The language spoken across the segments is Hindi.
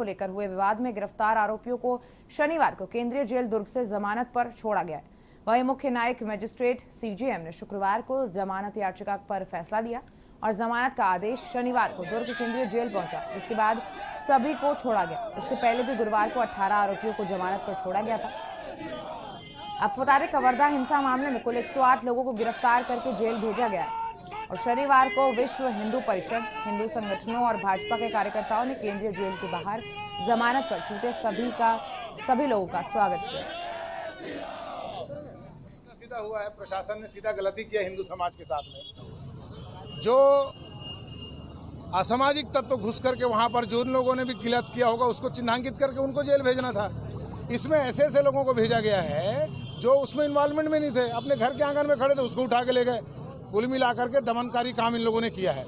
को लेकर हुए विवाद में गिरफ्तार आरोपियों को शनिवार को केंद्रीय जेल दुर्ग से जमानत पर छोड़ा गया है। वहीं मुख्य न्यायिक मजिस्ट्रेट सीजेएम ने शुक्रवार को जमानत याचिका पर फैसला दिया और जमानत का आदेश शनिवार को दुर्ग केंद्रीय जेल पहुंचा, जिसके बाद सभी को छोड़ा गया। इससे पहले भी गुरुवार को 18 आरोपियों को जमानत पर छोड़ा गया था। आपको बता दें, कवर्धा हिंसा मामले में कुल 108 लोगों को गिरफ्तार करके जेल भेजा गया है और शनिवार को विश्व हिंदू परिषद, हिंदू संगठनों और भाजपा के कार्यकर्ताओं ने केंद्रीय जेल के बाहर जमानत पर छूटे सभी लोगों का स्वागत किया। सीधा हुआ है, प्रशासन ने सीधा गलती किया हिंदू समाज के साथ में। जो असामाजिक तत्व घुस करके वहां पर जो लोगों ने भी गलत किया होगा उसको चिन्हांकित करके उनको जेल भेजना था। इसमें ऐसे ऐसे लोगों को भेजा गया है जो उसमें इन्वॉल्वमेंट में नहीं थे, अपने घर के आंगन में खड़े थे, उसको उठा के ले गए। कुल मिलाकर के दमनकारी काम इन लोगों ने किया है।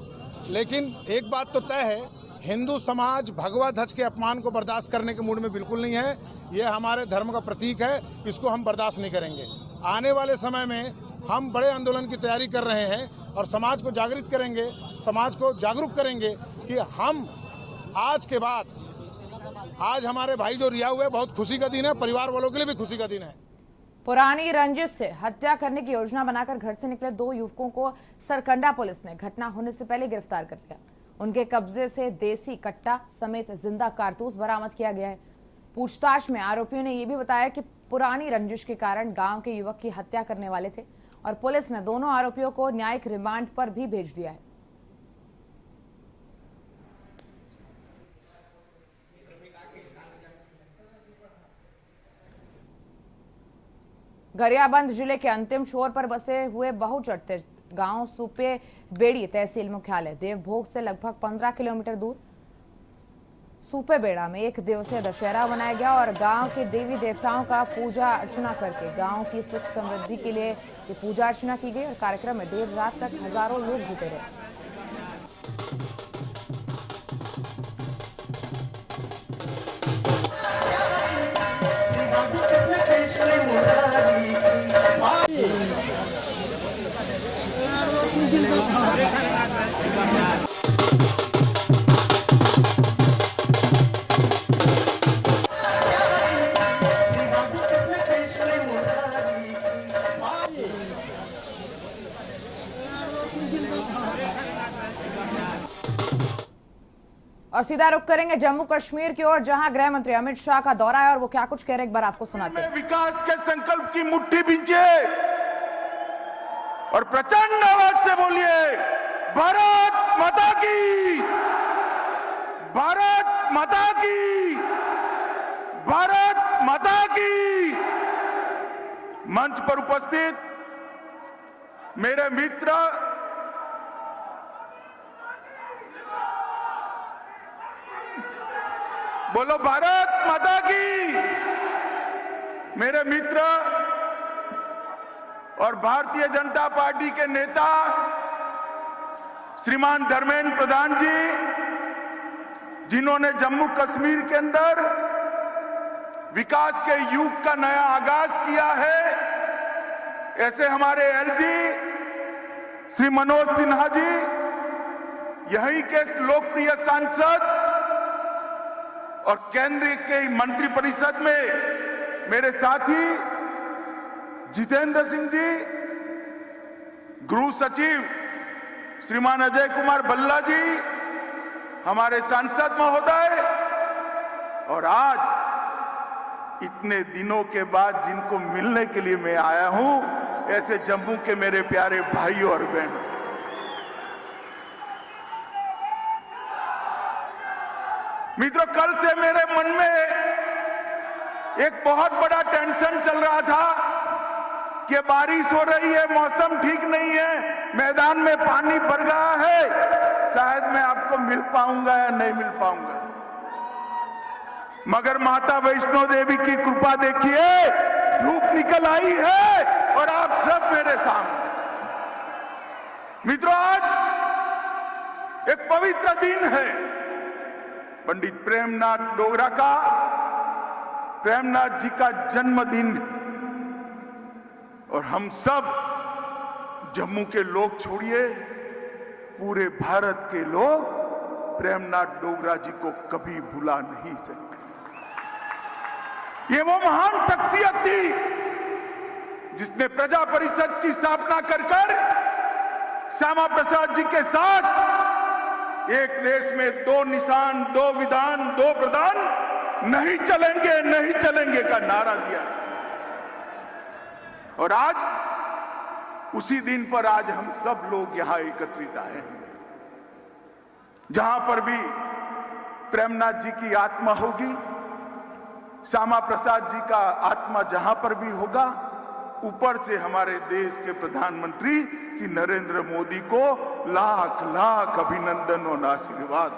लेकिन एक बात तो तय है, हिंदू समाज भगवा ध्वज के अपमान को बर्दाश्त करने के मूड में बिल्कुल नहीं है। ये हमारे धर्म का प्रतीक है, इसको हम बर्दाश्त नहीं करेंगे। आने वाले समय में हम बड़े आंदोलन की तैयारी कर रहे हैं और समाज को जागृत करेंगे, समाज को जागरूक करेंगे कि हम आज के बाद, आज हमारे भाई जो रिहा हुए, बहुत खुशी का दिन है, परिवार वालों के लिए भी खुशी का दिन है। पुरानी रंजिश से हत्या करने की योजना बनाकर घर से निकले 2 युवकों को सरकंडा पुलिस ने घटना होने से पहले गिरफ्तार कर लिया। उनके कब्जे से देसी कट्टा समेत जिंदा कारतूस बरामद किया गया है। पूछताछ में आरोपियों ने यह भी बताया कि पुरानी रंजिश के कारण गांव के युवक की हत्या करने वाले थे और पुलिस ने दोनों आरोपियों को न्यायिक रिमांड पर भी भेज दिया है। गरियाबंद जिले के अंतिम छोर पर बसे हुए बहुचर्चित गांव सुपे बेड़ी तहसील मुख्यालय देवभोग से लगभग 15 किलोमीटर दूर सुपे बेड़ा में एक दिवसीय दशहरा मनाया गया और गांव के देवी देवताओं का पूजा अर्चना करके गांव की सुख समृद्धि के लिए ये पूजा अर्चना की गई और कार्यक्रम में देर रात तक हजारों लोग जुटे रहे। और सीधा रुख करेंगे जम्मू कश्मीर की ओर, जहां गृह मंत्री अमित शाह का दौरा है और वो क्या कुछ कह रहे हैं, एक बार आपको सुनाते हैं। विकास के संकल्प की मुट्ठी बींचे और प्रचंड आवाज से बोलिए, भारत माता की, भारत माता की, भारत माता की। मंच पर उपस्थित मेरे मित्र बोलो, भारत माता की। मेरे मित्र और भारतीय जनता पार्टी के नेता श्रीमान धर्मेंद्र प्रधान जी, जिन्होंने जम्मू कश्मीर के अंदर विकास के युग का नया आगाज किया है, ऐसे हमारे एलजी श्री मनोज सिन्हा जी, यहीं के लोकप्रिय सांसद और केंद्र के मंत्रिपरिषद में मेरे साथी जितेंद्र सिंह जी, गृह सचिव श्रीमान अजय कुमार भल्ला जी, हमारे सांसद महोदय, और आज इतने दिनों के बाद जिनको मिलने के लिए मैं आया हूं, ऐसे जम्मू के मेरे प्यारे भाइयों और बहनों, मित्रों, कल से मेरे मन में एक बहुत बड़ा टेंशन चल रहा था कि बारिश हो रही है, मौसम ठीक नहीं है, मैदान में पानी भर गया है, शायद मैं आपको मिल पाऊंगा या नहीं मिल पाऊंगा। मगर माता वैष्णो देवी की कृपा देखिए, धूप निकल आई है और आप सब मेरे सामने। मित्रों, आज एक पवित्र दिन है, पंडित प्रेमनाथ डोगरा का, प्रेमनाथ जी का जन्मदिन, और हम सब जम्मू के लोग छोड़िए, पूरे भारत के लोग प्रेमनाथ डोगरा जी को कभी भुला नहीं सकते। ये वो महान शख्सियत थी जिसने प्रजा परिषद की स्थापना कर श्यामा प्रसाद जी के साथ एक देश में 2 निशान, 2 विधान, 2 प्रधान नहीं चलेंगे का नारा दिया। और आज उसी दिन पर आज हम सब लोग यहां एकत्रित आए हैं, जहां पर भी प्रेमनाथ जी की आत्मा होगी, श्यामा प्रसाद जी का आत्मा जहां पर भी होगा, ऊपर से हमारे देश के प्रधानमंत्री श्री नरेंद्र मोदी को लाख लाख अभिनंदन और आशीर्वाद।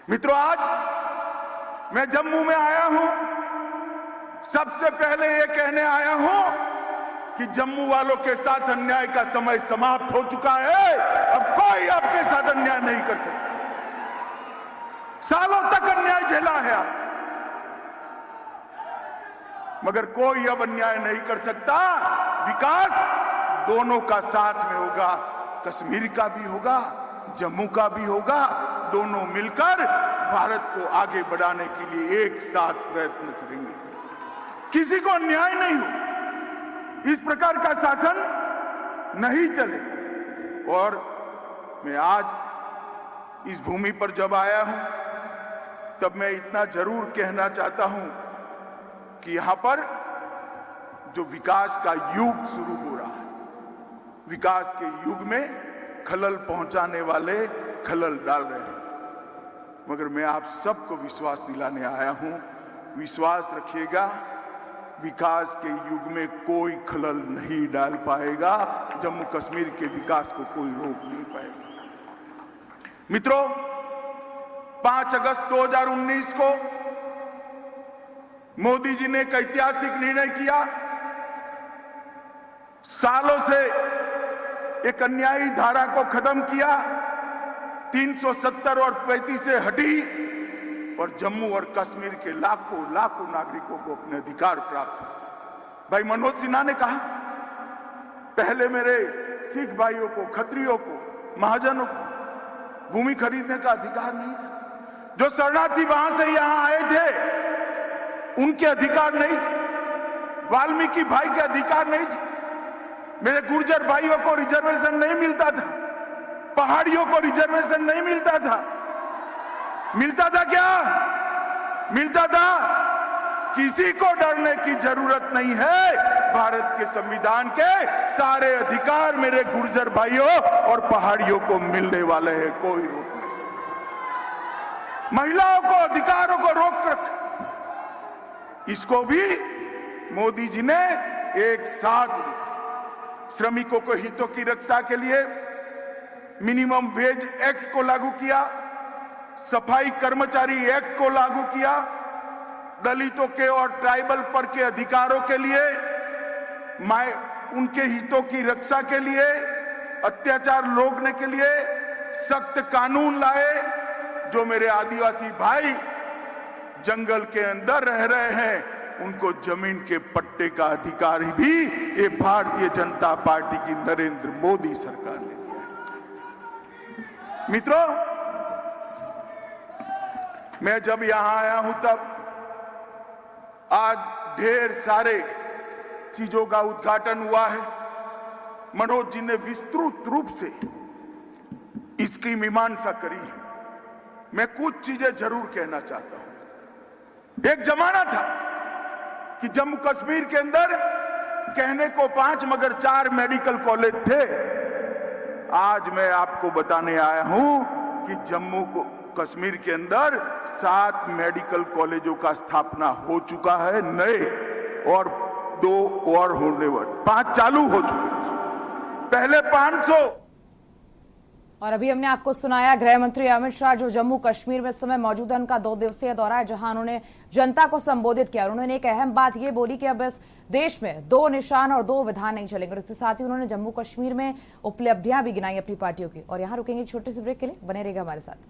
मित्रों, आज मैं जम्मू में आया हूं, सबसे पहले ये कहने आया हूं कि जम्मू वालों के साथ अन्याय का समय समाप्त हो चुका है। अब कोई आपके साथ अन्याय नहीं कर सकता। सालों तक अन्याय झेला है आप, मगर कोई अब अन्याय नहीं कर सकता। विकास दोनों का साथ में होगा, कश्मीर का भी होगा, जम्मू का भी होगा। दोनों मिलकर भारत को आगे बढ़ाने के लिए एक साथ प्रयत्न करेंगे। किसी को अन्याय नहीं हो, इस प्रकार का शासन नहीं चले। और मैं आज इस भूमि पर जब आया हूं, तब मैं इतना जरूर कहना चाहता हूं कि यहां पर जो विकास का युग शुरू हो रहा है, विकास के युग में खलल पहुंचाने वाले खलल डाल रहे हैं, मगर मैं आप सबको विश्वास दिलाने आया हूं, विश्वास रखिएगा, विकास के युग में कोई खलल नहीं डाल पाएगा। जम्मू कश्मीर के विकास को कोई रोक नहीं पाएगा। मित्रों, 5 अगस्त 2019 को मोदी जी ने एक ऐतिहासिक निर्णय किया। सालों से एक अन्यायी धारा को खत्म किया, 370 और 35 से हटी और जम्मू और कश्मीर के लाखों लाखों नागरिकों को अपने अधिकार प्राप्त हुए। भाई मनोज सिन्हा ने कहा, पहले मेरे सिख भाइयों को, खत्रियों को, महाजनों को भूमि खरीदने का अधिकार नहीं था। जो शरणार्थी वहां से यहां आए थे उनके अधिकार नहीं थे, वाल्मीकि भाई के अधिकार नहीं थे, मेरे गुर्जर भाइयों को रिजर्वेशन नहीं मिलता था, पहाड़ियों को रिजर्वेशन नहीं मिलता था। मिलता था क्या? मिलता था। किसी को डरने की जरूरत नहीं है। भारत के संविधान के सारे अधिकार मेरे गुर्जर भाइयों और पहाड़ियों को मिलने वाले हैं, कोई रोक नहीं सकता। महिलाओं को, अधिकारों को रोक रखा, इसको भी मोदी जी ने एक साथ श्रमिकों के हितों की रक्षा के लिए मिनिमम वेज एक्ट को लागू किया, सफाई कर्मचारी एक्ट को लागू किया, दलितों के और ट्राइबल पर के अधिकारों के लिए, उनके हितों की रक्षा के लिए, अत्याचार रोकने के लिए सख्त कानून लाए। जो मेरे आदिवासी भाई जंगल के अंदर रह रहे हैं उनको जमीन के पट्टे का अधिकार भी ये भारतीय जनता पार्टी की नरेंद्र मोदी सरकार ने दिया है। मित्रों, मैं जब यहां आया हूं तब आज ढेर सारे चीजों का उद्घाटन हुआ है। मनोज जी ने विस्तृत रूप से इसकी मीमांसा करी है। मैं कुछ चीजें जरूर कहना चाहता हूं। एक जमाना था कि जम्मू कश्मीर के अंदर कहने को 5 मगर 4 मेडिकल कॉलेज थे। आज मैं आपको बताने आया हूं कि जम्मू को कश्मीर के अंदर 7 मेडिकल कॉलेजों का स्थापना हो चुका है नए, और 2 और होने वाले, 5 चालू हो चुके, पहले 500। और अभी हमने आपको सुनाया गृह मंत्री अमित शाह जो जम्मू कश्मीर में इस समय मौजूद हैं, उनका 2 दिवसीय दौरा है, जहां उन्होंने जनता को संबोधित किया। उन्होंने एक अहम बात ये बोली कि अब इस देश में 2 निशान और 2 विधान नहीं चलेंगे। और इसके साथ ही उन्होंने जम्मू कश्मीर में उपलब्धियां भी गिनाई अपनी पार्टियों की। और यहां रुकेंगे एक छोटे से ब्रेक के लिए, बने रहेगा हमारे साथ।